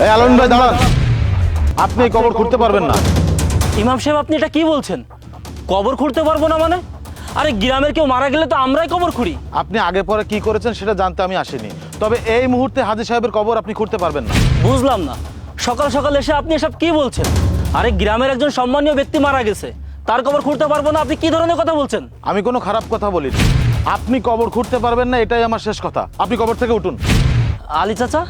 এই আলামিন ভাই দাঁড়ান, আপনি এই কবর খুঁড়তে পারবেন না। ইমাম সাহেব আপনি এটা কি বলছেন? কবর খুঁড়তে পারবো না মানে? আরে গ্রামের কেউ মারা গেলে তো আমরাই কবর খুঁড়ি। আপনি আগে পরে কি করেছেন সেটা জানতে আমি আসিনি, তবে এই মুহূর্তে হাজী সাহেবের কবর আপনি খুঁড়তে পারবেন না। বুঝলাম না, সকাল সকাল এসে আপনি এসব কি বলছেন? আরে গ্রামের একজন সম্মানীয় ব্যক্তি মারা গেছে, তার কবর খুঁড়তে পারবো না? আপনি কি ধরনের কথা বলছেন? আমি কোনো খারাপ কথা বলিনি। আপনি কবর খুঁড়তে পারবেন না এটাই আমার শেষ কথা। আপনি কবর থেকে উঠুন। আলী চাচা,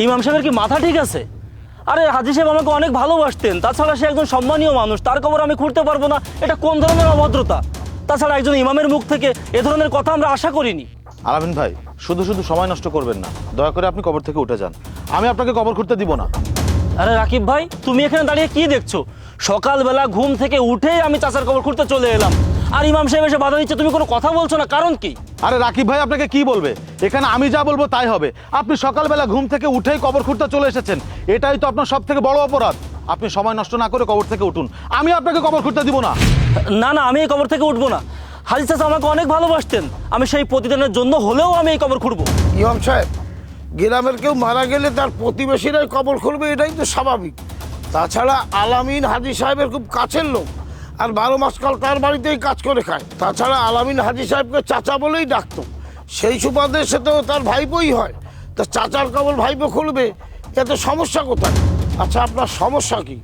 ইমাম সাহেবের কি মাথা ঠিক আছে? আরে হাজী সাহেব আমাকে অনেক ভালোবাসতেন, তাছাড়া সে একজন সম্মানীয় মানুষ, তার কবর আমি খুঁড়তে পারবো না, এটা কোন ধরনের অভদ্রতা? তাছাড়া একজন ইমামের মুখ থেকে এ ধরনের কথা আমরা আশা করিনি। আলামিন ভাই, শুধু শুধু সময় নষ্ট করবেন না, দয়া করে আপনি কবর থেকে উঠে যান। আমি আপনাকে কবর খুঁড়তে দিব না। আরে রাকিব ভাই, তুমি এখানে দাঁড়িয়ে কি দেখছো? সকালবেলা ঘুম থেকে উঠেই আমি চাচার কবর খুঁড়তে চলে এলাম, আর ইমাম সাহেব এসে বাধা দিচ্ছে, তুমি কোনো কথা বলছো না, কারণ কি? আরে রাকিব ভাই আপনাকে কি বলবে? এখানে আমি যা বলবো তাই হবে। আপনি সকালবেলা ঘুম থেকে উঠেই কবর খুঁড়তে চলে এসেছেন, এটাই তো আপনার সব থেকে বড় অপরাধ। আপনি সময় নষ্ট না করে কবর থেকে উঠুন। আমি আপনাকে কবর খুঁড়তে দিব না। না না, আমি এই কবর থেকে উঠবো না। হাজী চাচা আমাকে অনেক ভালোবাসতেন, আমি সেই প্রতিদিনের জন্য হলেও আমি এই কবর খুঁড়বো। ইমাম সাহেব, গ্রামের কেউ মারা গেলে তার প্রতিবেশীরাই কবর খুঁড়বে, এটাই তো স্বাভাবিক। তাছাড়া আলামিন হাজী সাহেবের খুব কাছের লোক, আর 12 মাস কাল তার বাড়িতেই কাজ করে খায়। তাছাড়া আলামিন হাজী সাহেবকে চাচা বলেই ডাকতো, সেই সুবাদে সে তো তার ভাইপোই হয়। তা চাচার কবর ভাইপো খুঁড়বে, এতে সমস্যা কোথায়? আচ্ছা, আপনার সমস্যা কি?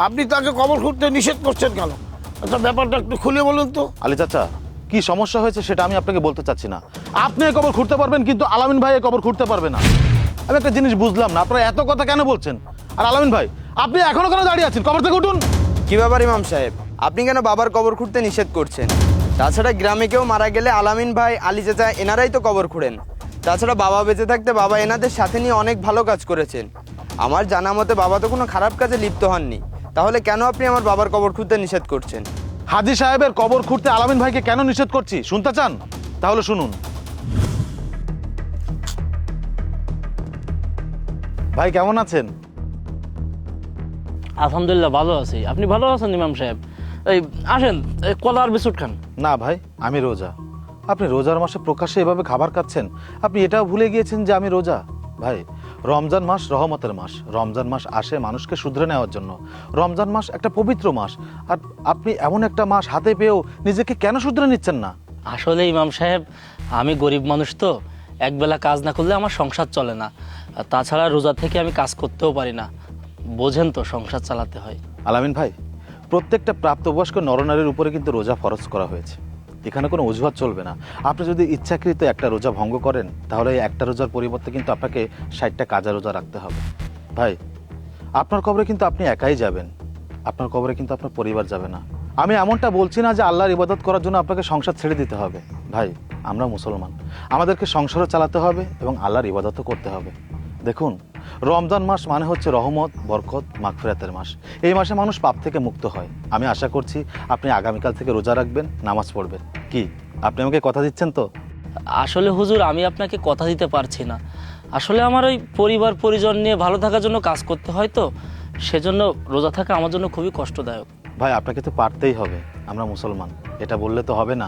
আপনি তাকে কবর খুঁড়তে নিষেধ করছেন কেন? আচ্ছা, ব্যাপারটা একটু খুলে বলুন তো। আলী চাচা, কি সমস্যা হয়েছে সেটা আমি আপনাকে বলতে চাচ্ছি না। আপনি এই কবর খুঁড়তে পারবেন, কিন্তু আলামিন ভাই এই কবর খুঁড়তে পারবে না। আমি একটা জিনিস বুঝলাম না, আপনারা এত কথা কেন বলছেন? আর আলামিন ভাই, আপনি এখনো কেন দাঁড়িয়ে আছেন? কবর থেকে উঠুন। কি ব্যাপার ইমাম সাহেব, আপনি কেন বাবার কবর খুঁড়তে নিষেধ করছেন? তাছাড়া গ্রামে কেউ মারা গেলে আলামিন ভাই, আলী চাচা এনারাই তো কবর খুঁড়েন। তাছাড়া বাবা বেঁচে থাকতে বাবা এনাদের সাথে নিয়ে অনেক ভালো কাজ করেছেন। আমার জানা মতে বাবা তো কোনো খারাপ কাজে লিপ্ত হননি, তাহলে কেন আপনি আমার বাবার কবর খুঁড়তে নিষেধ করছেন? হাজী সাহেবের কবর খুঁড়তে আলামিন ভাইকে কেন নিষেধ করছি শুনতে চান? তাহলে শুনুন। ভাই কেমন আছেন? আলহামদুলিল্লাহ ভালো আছি। আপনি ভালো আছেন ইমাম সাহেব? এই আসেন, কলা আর বিস্কুট খান। না ভাই, আমি রোজা। আপনি রোজার মাসে প্রকাশ্যে এভাবে খাবার খাচ্ছেন, আপনি এটাও ভুলে গিয়েছেন যে আমি রোজা। ভাই, রমজান মাস রহমতের মাস। রমজান মাস আসে মানুষকে শুধরে নেওয়ার জন্য। রমজান মাস একটা পবিত্র মাস, আর আপনি এমন একটা মাস হাতে পেয়েও নিজেকে কেন শুধরে নিচ্ছেন না? আসলে ইমাম সাহেব, আমি গরিব মানুষ তো, একবেলা কাজ না করলে আমার সংসার চলে না। আর তাছাড়া রোজা থেকে আমি কাজ করতেও পারি না, বোঝেন তো, সংসার চালাতে হয়। আলামিন ভাই, প্রত্যেকটা প্রাপ্তবয়স্ক নরনারীর উপরে কিন্তু রোজা ফরজ করা হয়েছে। এখানে কোনো অজুহাত চলবে না। আপনি যদি ইচ্ছাকৃত একটা রোজা ভঙ্গ করেন, তাহলে এই একটা রোজার পরিবর্তে কিন্তু আপনাকে 60টা কাজা রোজা রাখতে হবে। ভাই, আপনার কবরে কিন্তু আপনি একাই যাবেন, আপনার কবরে কিন্তু আপনার পরিবার যাবে না। আমি এমনটা বলছি না যে আল্লাহর ইবাদত করার জন্য আপনাকে সংসার ছেড়ে দিতে হবে। ভাই, আমরা মুসলমান, আমাদেরকে সংসারও চালাতে হবে এবং আল্লাহর ইবাদতও করতে হবে। দেখুন, রমজান মাস মানে হচ্ছে রহমত, বরকত, মাগফিরাতের মাস। এই মাসে মানুষ পাপ থেকে মুক্ত হয়। আমি আশা করছি আপনি আগামীকাল থেকে রোজা রাখবেন, নামাজ পড়বেন। কি আপনি আমাকে কথা দিচ্ছেন তো? আসলে হুজুর, আমি আপনাকে কথা দিতে পারছি না। আসলে আমার ওই পরিবার পরিজন নিয়ে ভালো থাকার জন্য কাজ করতে হয় তো, সেজন্য রোজা থাকা আমার জন্য খুবই কষ্টদায়ক। ভাই, আপনাকে তো পারতেই হবে, আমরা মুসলমান, এটা বললে তো হবে না।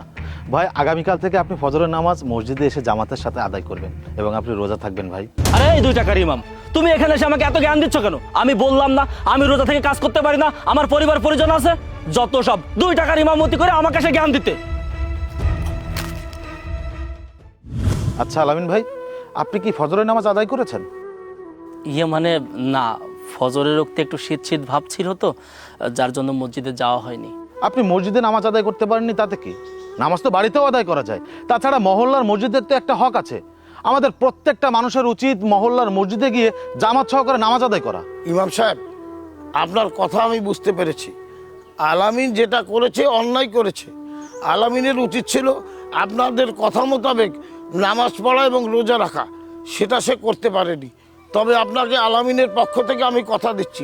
ভাই, আগামীকাল থেকে আপনি ফজরের নামাজ মসজিদে এসে জামাতের সাথে আদায় করবেন এবং আপনি রোজা থাকবেন। ভাই, আরে এই 2 টাকার ইমাম, তুমি এখানে এসে আমাকে এত জ্ঞান দিচ্ছ কেন? আমি বললাম না আমি রোজা থেকে কাজ করতে পারি না, আমার পরিবার পরিজন আছে, যত সব 2 টাকার ইমামতি করে আমাকে এসে জ্ঞান দিতে। আচ্ছা আলামিন ভাই, আপনি কি ফজরের নামাজ আদায় করেছেন? মানে না, ফজরের রক্তে একটু শীত শীত ভাব ছিল তো, যার জন্য মসজিদে যাওয়া হয়নি। আপনি মসজিদে নামাজ আদায় করতে পারেননি তাতে কি? নামাজ তো বাড়িতেও আদায় করা যায়। তাছাড়া মহল্লার মসজিদের তো একটা হক আছে। আমাদের প্রত্যেকটা মানুষের উচিত মহল্লার মসজিদে গিয়ে জামাত সহকারে নামাজ আদায় করা। ইমাম সাহেব, আপনার কথা আমি বুঝতে পেরেছি। আলামিন যেটা করেছে অন্যায় করেছে। আলামিনের উচিত ছিল আপনাদের কথা মোতাবেক নামাজ পড়া এবং রোজা রাখা, সেটা সে করতে পারেনি। তবে আপনাকে আলামিনের পক্ষ থেকে আমি কথা দিচ্ছি,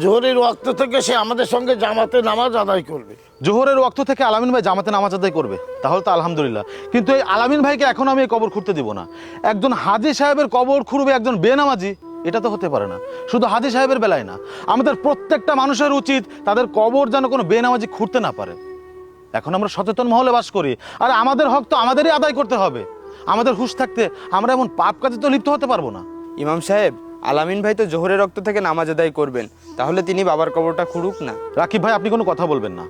জোহরের ওয়াক্ত থেকে সে আমাদের সঙ্গে জামাতে নামাজ আদায় করবে। জোহরের ওয়াক্ত থেকে আলামিন ভাই জামাতে নামাজ আদায় করবে, তাহলে তো আলহামদুলিল্লাহ। কিন্তু এই আলামিন ভাইকে এখন আমি এই কবর খুঁড়তে দিব না। একজন হাজী সাহেবের কবর খুঁড়বে একজন বেনামাজি, এটা তো হতে পারে না। শুধু হাজী সাহেবের বেলায় না, আমাদের প্রত্যেকটা মানুষের উচিত তাদের কবর যেন কোনো বেনামাজি খুঁড়তে না পারে। এখন আমরা সচেতন মহলে বাস করি, আর আমাদের হক তো আমাদেরই আদায় করতে হবে। আমাদের হুঁশ থাকতে আমরা এমন পাপ কাজে তো লিপ্ত হতে পারবো না। ইমাম সাহেব, আলামিন ভাই তো জোহরের রক্ত থেকে নামাজ আদায় করবেন, তাহলে তিনি বাবার কবরটা খুঁড়ুক না। রাকিব ভাই, আপনি কোনো কথা বলবেন না।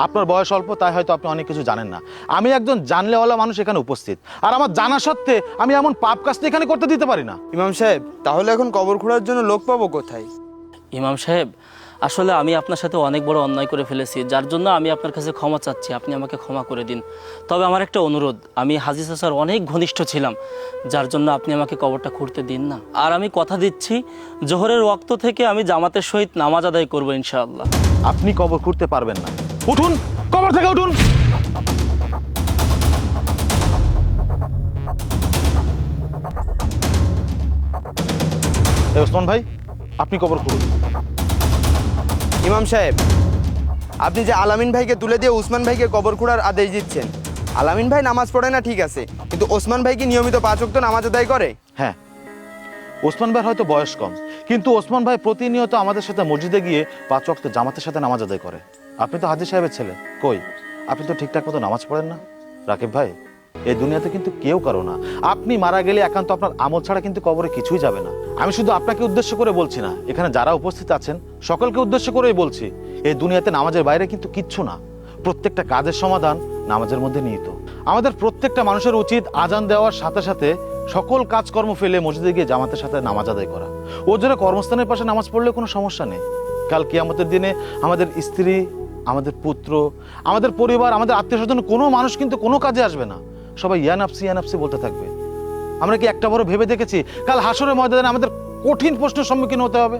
আপনার বয়স অল্প, তাই হয়তো আপনি অনেক কিছু জানেন না। আমি একজন জানলেওয়ালা মানুষ এখানে উপস্থিত, আর আমার জানা সত্ত্বে আমি এমন পাপ কাজটা এখানে করতে দিতে পারি না। ইমাম সাহেব, তাহলে এখন কবর খোঁড়ার জন্য লোক পাবো কোথায়? ইমাম সাহেব, আসলে আমি আপনার সাথে অনেক বড় অন্যায় করে ফেলেছি, যার জন্য আমি আপনার কাছে ক্ষমা চাচ্ছি। আপনি আমাকে ক্ষমা করে দিন। তবে আমার একটা অনুরোধ, আমি হাজী চাচার অনেক ঘনিষ্ঠ ছিলাম, যার জন্য আপনি আমাকে কবরটা খুঁড়তে দিন না। আর আমি কথা দিচ্ছি, জোহরের ওয়াক্ত থেকে আমি জামাতের সহিত নামাজ আদায় করবো ইনশাআল্লাহ। আপনি কবর খুঁড়তে পারবেন না। উঠুন, কবর থেকে উঠুন। এই ওসমান ভাই, আপনি কবর খুঁড়ুন। ইমাম সাহেব, আপনি যে আলামিন ভাইকে তুলে দিয়ে ওসমান ভাইকে কবর খোঁড়ার আদেশ দিচ্ছেন, আলামিন ভাই নামাজ পড়ে না ঠিক আছে, কিন্তু ওসমান ভাই কি নিয়মিত 5 ওয়াক্ত নামাজ আদায় করে? হ্যাঁ, ওসমান ভাই হয়তো বয়স কম, কিন্তু ওসমান ভাই প্রতিনিয়ত আমাদের সাথে মসজিদে গিয়ে 5 ওয়াক্ত জামাতের সাথে নামাজ আদায় করে। আপনি তো হাজী সাহেবের ছেলে, কই আপনি তো ঠিকঠাক মতো নামাজ পড়েন না। রাকিব ভাই, এই দুনিয়াতে কিন্তু কেউ কারো না। আপনি মারা গেলে একান্ত আপনার আমল ছাড়া কিন্তু কবরে কিছুই যাবে না। আমি শুধু আপনাকে উদ্দেশ্য করে বলছি না, এখানে যারা উপস্থিত আছেন সকলকে উদ্দেশ্য করেই বলছি, এই দুনিয়াতে নামাজের বাইরে কিন্তু কিচ্ছু না। প্রত্যেকটা কাজের সমাধান নামাজের মধ্যে নিহিত। আমাদের প্রত্যেকটা মানুষের উচিত আজান দেওয়ার সাথে সাথে সকল কাজকর্ম ফেলে মসজিদে গিয়ে জামাতের সাথে নামাজ আদায় করা। ওজোরে কর্মস্থানের পাশে নামাজ পড়লে কোনো সমস্যা নেই। কাল কিয়ামতের দিনে আমাদের স্ত্রী, আমাদের পুত্র, আমাদের পরিবার, আমাদের আত্মীয় স্বজন কোনো মানুষ কিন্তু কোনো কাজে আসবে না। সবাই ইয়া নাফসি বলতে থাকবে। আমরা কি একটা বড় ভেবে দেখেছি কাল হাসরের ময়দানে আমাদের কঠিন প্রশ্নের সম্মুখীন হতে হবে?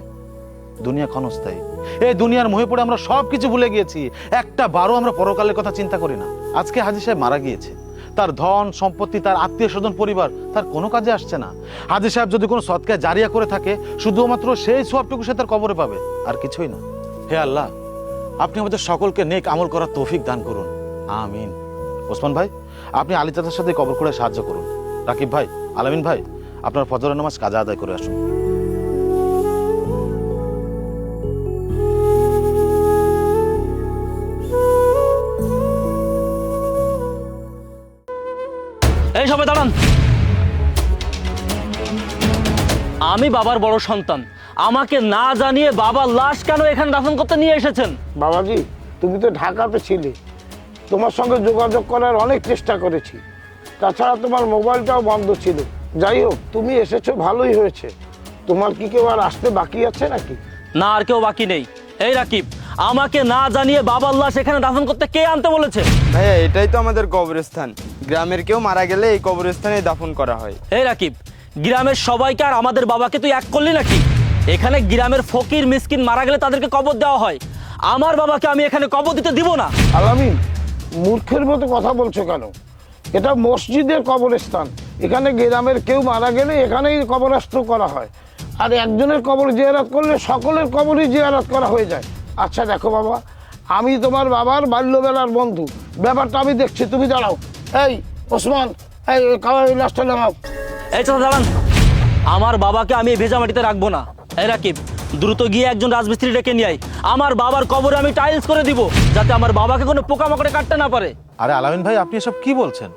দুনিয়া ক্ষণস্থায়ী। এই দুনিয়ার মোহে পড়ে আমরা সব কিছু ভুলে গিয়েছি, একটা বারও আমরা পরকালের কথা চিন্তা করি না। আজকে হাজী সাহেব মারা গিয়েছে, তার ধন সম্পত্তি, তার আত্মীয় স্বজন পরিবার তার কোনো কাজে আসছে না। হাজী সাহেব যদি কোনো সদকায় জারিয়া করে থাকে, শুধুমাত্র সেই সওয়াবটুকু সে তার কবরে পাবে, আর কিছুই না। হে আল্লাহ, আপনি আমাদের সকলকে নেক আমল করার তৌফিক দান করুন, আমিন। ওসমান ভাই, আপনি আলী চাচার সাথে কবর খুঁড়ে সাহায্য করুন। রাকিব ভাই, আলামিন ভাই, আপনার ফজরের নামাজ কাজা আদায় করে আসুন। এই সবাই দাঁড়ান। আমি বাবার বড় সন্তান, আমাকে না জানিয়ে বাবার লাশ কেন এখানে দাফন করতে নিয়ে এসেছেন? বাবাজি, তুমি তো ঢাকাতে ছিলে, তোমার সঙ্গে যোগাযোগ করার অনেক চেষ্টা করেছি। তাছাড়া তোমার মোবাইলটাও বন্ধ ছিল। যাই হোক, তুমি এসেছো ভালোই হয়েছে। তোমার কি কেউ আর আসতে বাকি আছে নাকি? না, আর কেউ বাকি নেই। এই রাকিব, আমাকে না জানিয়ে বাবার লাশ এখানে দাফন করতে কে আনতে বলেছে? ভাইয়া, এটাই তো আমাদের কবরস্থান। গ্রামের কেউ মারা গেলে এই কবরস্থানে দাফন করা হয়। এই রাকিব, গ্রামের সবাইকে আর আমাদের বাবাকে তুই এক করলি নাকি? এখানে গ্রামের ফকির মিসকিন মারা গেলে তাদেরকে কবর দেওয়া হয়, আমার বাবাকে আমি এখানে কবর দিতে দিব না। আলামিন, মূর্খের মতো কথা বলছো কেন? এটা মসজিদের কবরস্থান। এখানে গ্রামের কেউ মারা গেলে এখানেই কবরস্থ করা হয়, আর একজনের কবর জিয়ারত করলে সকলের কবরই জিয়ারত করা হয়ে যায়। আচ্ছা দেখো বাবা, আমি তোমার বাবার বাল্যবেলার বন্ধু, ব্যাপারটা আমি দেখছি। তুমি দাঁড়াও। এই ওসমান, এই লাশটা নামাও। এই চাচা দাঁড়ান, আমার বাবাকে আমি এই ভেজা মাটিতে রাখবো না। এই রাকিব, দ্রুত গিয়ে একজন রাজমিস্ত্রি ডেকে নিয়ে আয়। আমার বাবার কবরে আমি টাইলস করে দিব, যাতে আমার বাবাকে কোনো পোকামাকড়ে কাটতে না পারে। আরে আলামিন ভাই, আপনি এসব কি বলছেন?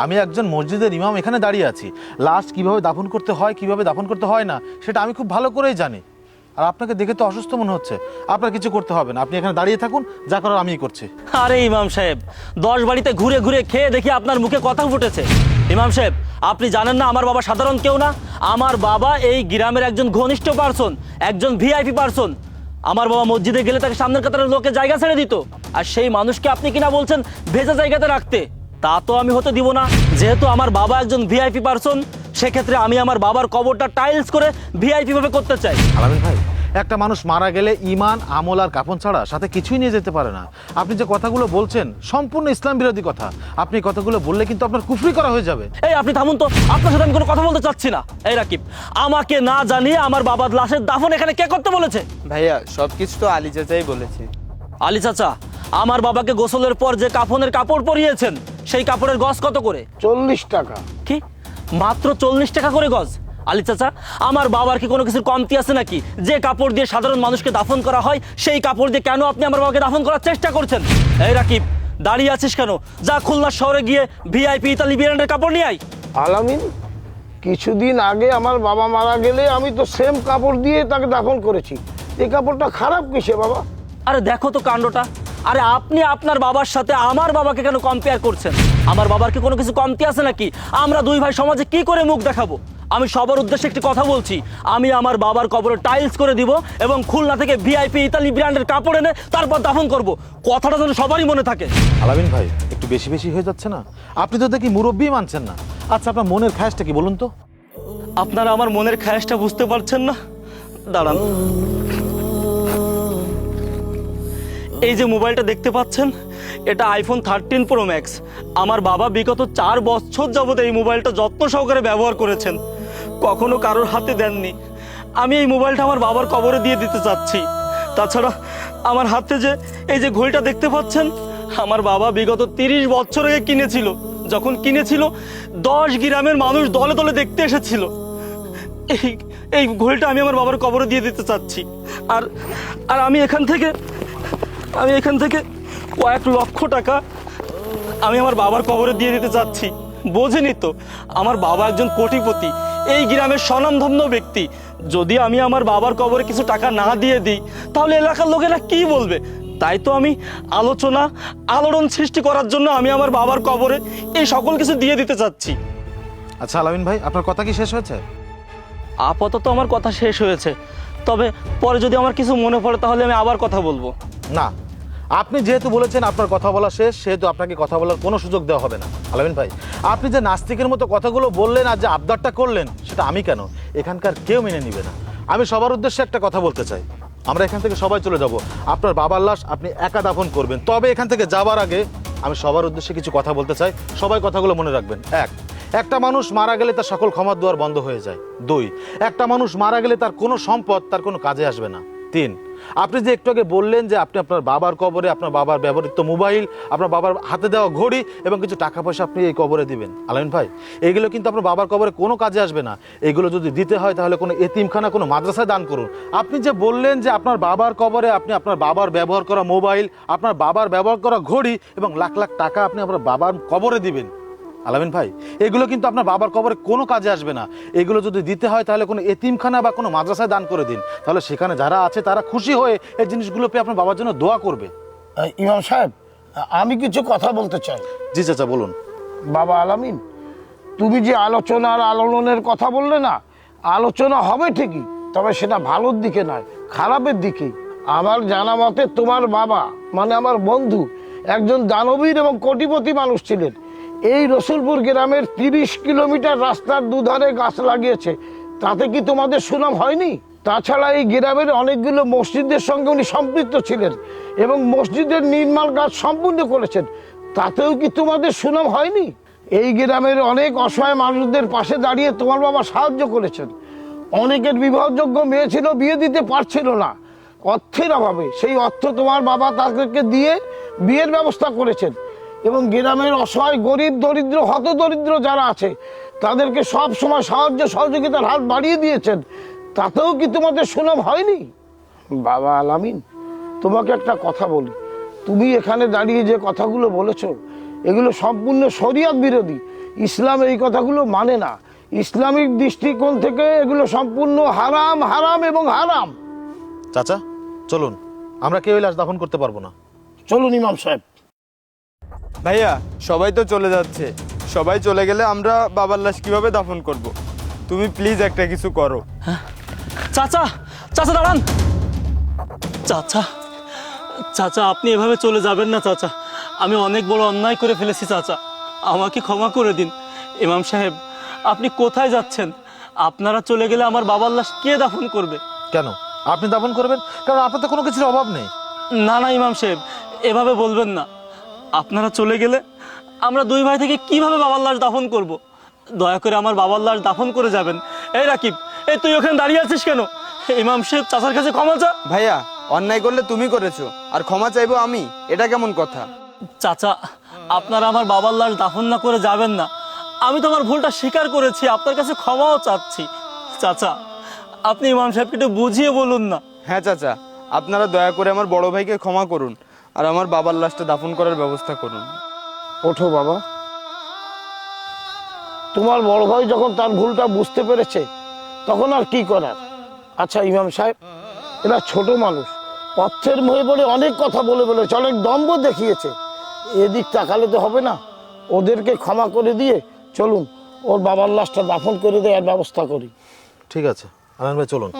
আমি একজন মসজিদের ইমাম, এখানে দাঁড়িয়ে আছি। লাশ কিভাবে দাফন করতে হয়, কিভাবে দাফন করতে হয় না, সেটা আমি খুব ভালো করেই জানি। আর আপনাকে দেখে তো অসুস্থ মনে হচ্ছে, আপনার কিছু করতে হবে না। আপনি এখানে দাঁড়িয়ে থাকুন, যা করার আমিই করছি। আরে ইমাম সাহেব, 10 বাড়িতে ঘুরে ঘুরে খেয়ে দেখি আপনার মুখে কথা ফুটেছে। ইমাম সাহেব, আপনি জানেন না আমার বাবা সাধারণ কেউ না। আমার বাবা এই গ্রামের একজন ঘনিষ্ঠ পার্সন, একজন ভিআইপি পার্সন। আমার বাবা মসজিদে গেলে তাকে সামনের কাতারের লোকে জায়গা ছেড়ে দিত, আর সেই মানুষকে আপনি কিনা বলছেন ভেজা জায়গাতে রাখতে। তা তো আমি হতে দিব না। যেহেতু আমার বাবা একজন ভিআইপি পার্সন, সেক্ষেত্রে আমি আমার বাবার কবরটা টাইলস করে ভিআইপি ভাবে করতে চাই। আলামিন ভাই, একটা মানুষ মারা গেলে ইমান, আমল আর কাফন ছাড়া সাথে কিছুই নিয়ে যেতে পারে না। আপনি যে কথাগুলো বলছেন সম্পূর্ণ ইসলাম বিরোধী কথা। আপনি কথাগুলো বললে কিন্তু আপনার কুফরি করা হয়ে যাবে। এই আপনি থামুন তো, আপনার সাথে আমি কোনো কথা বলতে চাচ্ছি না। এই রাকিব, আমাকে না জানিয়ে আমার বাবার লাশের দাফন এখানে কে করতে বলেছে? ভাইয়া, সবকিছু তো আলী চাচাই বলেছে। আলী চাচা, আমার বাবাকে গোসলের পর যে কাফনের কাপড় পরিয়েছেন, সেই কাপড়ের গজ কত করে? 40 টাকা। কি, মাত্র 40 টাকা করে গজ? আলী চাচা, আমার বাবার কি কোনো কিছুর কমতি আছে নাকি? যে কাপড় দিয়ে সাধারণ মানুষকে দাফন করা হয়, সেই কাপড় দিয়ে কেন আপনি আমার বাবাকে দাফন করার চেষ্টা করছেন? এই রাকিব, দাঁড়িয়ে আছিস কেন? যা খুলনা শহরে গিয়ে ভিআইপি ইতালি ব্র্যান্ডের কাপড় নিয়ে আয়। আলামিন, কিছুদিন আগে আমার বাবা মারা গেলে আমি তো সেম কাপড় দিয়ে তাকে দাফন করেছি। এই কাপড়টা খারাপ কিসে বাবা? আরে দেখো তো কাণ্ডটা। আরে আপনি আপনার বাবার সাথে আমার বাবাকে কেন কম্পেয়ার করছেন? আমার বাবার কি কোনো কিছু কমতি আছে নাকি? আমরা দুই ভাই সমাজে কি করে মুখ দেখাবো? আমি সবার উদ্দেশ্যে একটি কথা বলছি, আমি আমার বাবার কবরে টাইলস করে দিব এবং খুলনা থেকে ভিআইপি ইতালি ব্র্যান্ডের কাপড় এনে তারপর দাফন করব। কথাটা যেন সবারই মনে থাকে। আলামিন ভাই, একটু বেশি বেশি হয়ে যাচ্ছে না? আপনি তো দেখি মুরব্বী মানছেন না। আচ্ছা, আপনার মনের খ্যাসটা কি বলুন তো? আপনারা আমার মনের খ্যাসটা বুঝতে পারছেন না? দাঁড়ান, এই যে মোবাইলটা দেখতে পাচ্ছেন, এটা আইফোন 13 প্রো ম্যাক্স। আমার বাবা বিগত 4 বছর যাবত এই মোবাইলটা যত্ন সহকারে ব্যবহার করেছেন, কখনো কারোর হাতে দেননি। আমি এই মোবাইলটা আমার বাবার কবরে দিয়ে দিতে চাচ্ছি। তাছাড়া আমার হাতে যে এই যে ঘড়িটা দেখতে পাচ্ছেন, আমার বাবা বিগত 30 বছর আগে কিনেছিল। যখন কিনেছিল 10 গ্রামের মানুষ দলে দলে দেখতে এসেছিল। এই ঘড়িটা আমি আমার বাবার কবরে দিয়ে দিতে চাচ্ছি। আর আর আমি এখান থেকে কয়েক লক্ষ টাকা আমি আমার বাবার কবরে দিয়ে দিতে চাচ্ছি। বোঝেনি তো, আমার বাবা একজন কোটিপতি, এই গ্রামের স্বনামধন্য ব্যক্তি। যদি আমি আমার বাবার কবরে কিছু টাকা না দিয়ে দিই, তাহলে এলাকার লোকেরা কি বলবে? তাই তো আমি আলোচনা আলোড়ন সৃষ্টি করার জন্য আমি আমার বাবার কবরে এই সকল কিছু দিয়ে দিতে চাচ্ছি। আচ্ছা আলামিন ভাই, আপনার কথা কি শেষ হয়েছে? আপাতত আমার কথা শেষ হয়েছে, তবে পরে যদি আমার কিছু মনে পড়ে তাহলে আমি আবার কথা বলবো। না, আপনি যেহেতু বলেছেন আপনার কথা বলা শেষ, সেহেতু আপনাকে কথা বলার কোনো সুযোগ দেওয়া হবে না। আলামিন ভাই, আপনি যে নাস্তিকের মতো কথাগুলো বললেন আর যে আবদারটা করলেন, সেটা আমি কেন, এখানকার কেউ মেনে নিবে না। আমি সবার উদ্দেশ্যে একটা কথা বলতে চাই, আমরা এখান থেকে সবাই চলে যাব। আপনার বাবার লাশ আপনি একা দাফন করবেন। তবে এখান থেকে যাবার আগে আমি সবার উদ্দেশ্যে কিছু কথা বলতে চাই, সবাই কথাগুলো মনে রাখবেন। একটা মানুষ মারা গেলে তার সকল ক্ষমার দুয়ার বন্ধ হয়ে যায়। 2, একটা মানুষ মারা গেলে তার কোনো সম্পদ তার কোনো কাজে আসবে না। 3, আপনি যে একটু আগে বললেন যে আপনি আপনার বাবার কবরে আপনার বাবার ব্যবহৃত মোবাইল, আপনার বাবার হাতে দেওয়া ঘড়ি এবং কিছু টাকা পয়সা আপনি এই কবরে দিবেন। আলামিন ভাই, এগুলো কিন্তু আপনার বাবার কবরে কোনো কাজে আসবে না। এগুলো যদি দিতে হয় তাহলে কোনো এতিমখানা, কোনো মাদ্রাসায় দান করুন। আপনি যে বললেন যে আপনার বাবার কবরে আপনি আপনার বাবার ব্যবহার করা মোবাইল, আপনার বাবার ব্যবহার করা ঘড়ি এবং লাখ লাখ টাকা আপনি আপনার বাবার কবরে দিবেন। আলামিন ভাই, এগুলো কিন্তু আপনার বাবার কবরে কোনো কাজে আসবে না। এগুলো যদি দিতে হয় তাহলে কোনো এতিমখানা বা কোনো মাদ্রাসায় দান করে দিন। তাহলে সেখানে যারা আছে তারা খুশি হয়ে এই জিনিসগুলো পেয়ে আপনার বাবার জন্য দোয়া করবে। ইমাম সাহেব, আমি কিছু কথা বলতে চাই। জি চাচা, বলুন। বাবা আলামিন, তুমি যে আলোচনা আর আলোড়নের কথা বললে না, আলোচনা হবে ঠিকই, তবে সেটা ভালোর দিকে নয়, খারাপের দিকেই। আমার জানা মতে তোমার বাবা মানে আমার বন্ধু একজন দানবীর এবং কোটিপতি মানুষ ছিলেন। এই রসুলপুর গ্রামের 30 কিলোমিটার রাস্তার দুধারে গাছ লাগিয়েছে, তাতে কি তোমাদের সুনাম হয়নি? তাছাড়া এই গ্রামের অনেকগুলো মসজিদের সঙ্গে উনি সম্পৃক্ত ছিলেন এবং মসজিদের নির্মাণ কাজ সম্পূর্ণ করেছেন, তাতেও কি তোমাদের সুনাম হয়নি? এই গ্রামের অনেক অসহায় মানুষদের পাশে দাঁড়িয়ে তোমার বাবা সাহায্য করেছেন। অনেকের বিবাহযোগ্য মেয়ে ছিল, বিয়ে দিতে পারছিল না অর্থের অভাবে, সেই অর্থ তোমার বাবা তাদেরকে দিয়ে বিয়ের ব্যবস্থা করেছেন এবং গ্রামের অসহায় গরিব দরিদ্র হতদরিদ্র যারা আছে তাদেরকে সব সময় সাহায্য সহযোগিতার হাত বাড়িয়ে দিয়েছেন, তাতেও কি তোমাদের সুনাম হয়নি? বাবা আলামিন, তোমাকে একটা কথা বলি, তুমি এখানে দাঁড়িয়ে যে কথাগুলো বলেছো এগুলো সম্পূর্ণ শরিয়ত বিরোধী। ইসলাম এই কথাগুলো মানে না। ইসলামিক দৃষ্টিকোণ থেকে এগুলো সম্পূর্ণ হারাম, হারাম এবং হারাম। চাচা চলুন, আমরা কেউ লাশ দাফন করতে পারবো না। চলুন ইমাম সাহেব। ভাইয়া, সবাই তো চলে যাচ্ছে, সবাই চলে গেলে আমরা বাবার লাশ কিভাবে দাফন করব? তুমি প্লিজ একটা কিছু করো। চাচা, চাচা দাঁড়ান। চাচা, চাচা আপনি এভাবে চলে যাবেন না চাচা। আমি অনেক বড় অন্যায় করে ফেলেছি চাচা, আমাকে ক্ষমা করে দিন। ইমাম সাহেব, আপনি কোথায় যাচ্ছেন? আপনারা চলে গেলে আমার বাবার লাশ কে দাফন করবে? কেন আপনি দাফন করবেন? কারণ আপনার তো কোনো কিছুর অভাব নেই। না না ইমাম সাহেব, এভাবে বলবেন না। আপনারা চলে গেলে আমরা দুই ভাই থেকে কিভাবে বাবার লাশ দাফন করব? দয়া করে আমার বাবার লাশ দাফন করে যাবেন। এই রাকিব, এই তুই ওখানে দাঁড়িয়ে আছিস কেন? ইমাম সাহেব চাচার কাছে ক্ষমা চা। ভাইয়া, অন্যায় করলে তুমি করেছো আর ক্ষমা চাইবো আমি, এটা কেমন কথা? চাচা, আপনারা আমার বাবার লাশ দাফন না করে যাবেন না। আমি তো আমার ভুলটা স্বীকার করেছি, আপনার কাছে ক্ষমাও চাচ্ছি। চাচা, আপনি ইমাম সাহেবকে একটু বুঝিয়ে বলুন না। হ্যাঁ চাচা, আপনারা দয়া করে আমার বড় ভাইকে ক্ষমা করুন আর আমার বাবার লাশটা দাফন করার ব্যবস্থা করুন। ওঠো বাবা। তোমার বড় ভাই যখন তার ভুলটা বুঝতে পেরেছে তখন আর কি করার। আচ্ছা ইমাম সাহেব, এরা ছোট মানুষ, অর্থের মোহে পড়ে অনেক কথা বলে বলেছে, অনেক দম্ভ দেখিয়েছে, এদিক তাকালে তো হবে না। ওদেরকে ক্ষমা করে দিয়ে চলুন ওর বাবার লাশটা দাফন করে দেওয়ার ব্যবস্থা করি। ঠিক আছে আলামিন ভাই, চলুন।